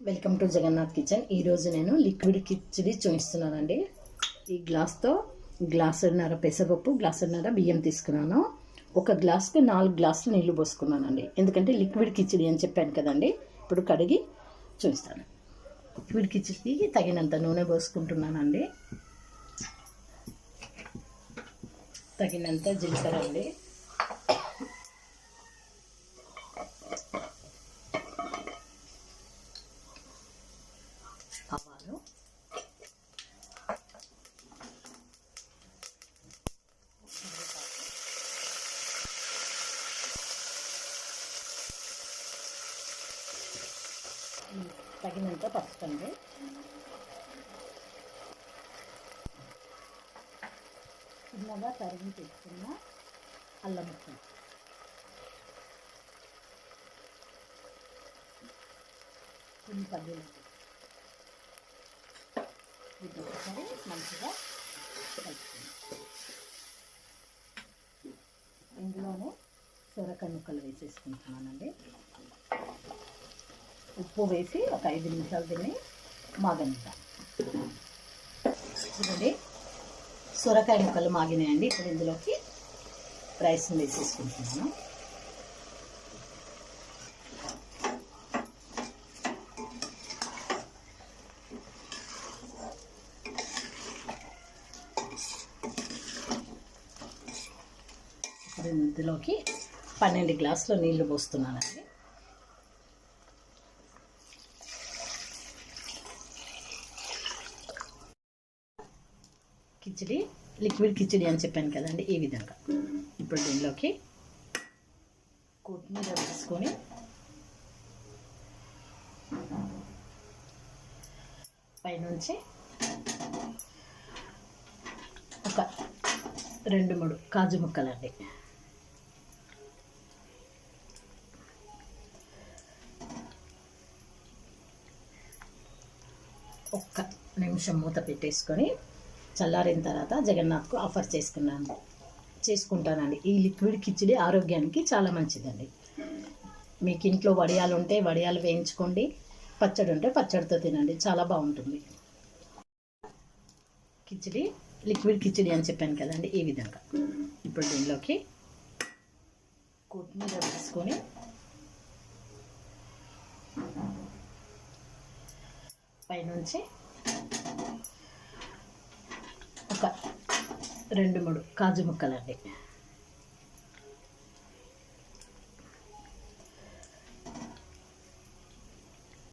Welcome to Jagannadh kitchen. ఈరోజు నేను liquid khichdi చూపిస్తున్నానండి. ఈ గ్లాస్తో గ్లాసున్నర పెసరపప్పు, గ్లాసున్నర బియ్యం తీసుకున్నాను. ఒక గ్లాస్కి 4 గ్లాసులు నీళ్లు పోసుకున్నానండి. ఎందుకంటే లిక్విడ్ కిచిడి అని చెప్పాను కదండి. ఇప్పుడు కడిగి చూపిస్తాను. లిక్విడ్ కిచిడికి తగినంత నూనె పోసుకుంటున్నానండి. తగినంత జీలకర్ర అండి, ఆవాలు, తగినంత పసుపు అండి, చిన్నగా తరిగి తెచ్చుకున్న అల్లం ముక్కలు, కొన్ని పల్లీలు, ఇది ఒకసారి మంచిగా కలుపుకుందాం. ఇందులోనే సొరకాయ ముక్కలు వేసేసుకుంటున్నానండి. ఉప్పు వేసి ఒక 5 నిమిషాలు దీన్ని మాగనిద్దాం. చూడండి, సొరకాయ ముక్కలు మాగినాయండి. ఇప్పుడు ఇందులోకి రైస్ని వేసేసుకుంటున్నాను. ఇప్పుడు ఇందులోకి 12 గ్లాసులు నీళ్లు పోస్తున్నానండి. కిచిడి లిక్విడ్ కిచిడి అని చెప్పాను కదండి, ఈ విధంగా. ఇప్పుడు దీనిలోకి కొత్తిమీర వేసుకొని పైనుంచి ఒక 2-3 కాజు ముక్కలండి, ఒక్క నిమిషం మూత పెట్టేసుకొని చల్లారిన తర్వాత జగన్నాథ్కు ఆఫర్ చేసుకుంటానండి. ఈ లిక్విడ్ కిచిడి ఆరోగ్యానికి చాలా మంచిదండి. మీకు ఇంట్లో వడియాలు ఉంటే వడియాలు వేయించుకోండి, పచ్చడి ఉంటే పచ్చడితో తినండి, చాలా బాగుంటుంది. కిచిడి లిక్విడ్ కిచిడి అని చెప్పాను కదండి, ఈ విధంగా. ఇప్పుడు దీనిలోకి కొత్తిమీర వేసుకొని పైనుంచి ఒక 2-3 కాజు ముక్కలండి,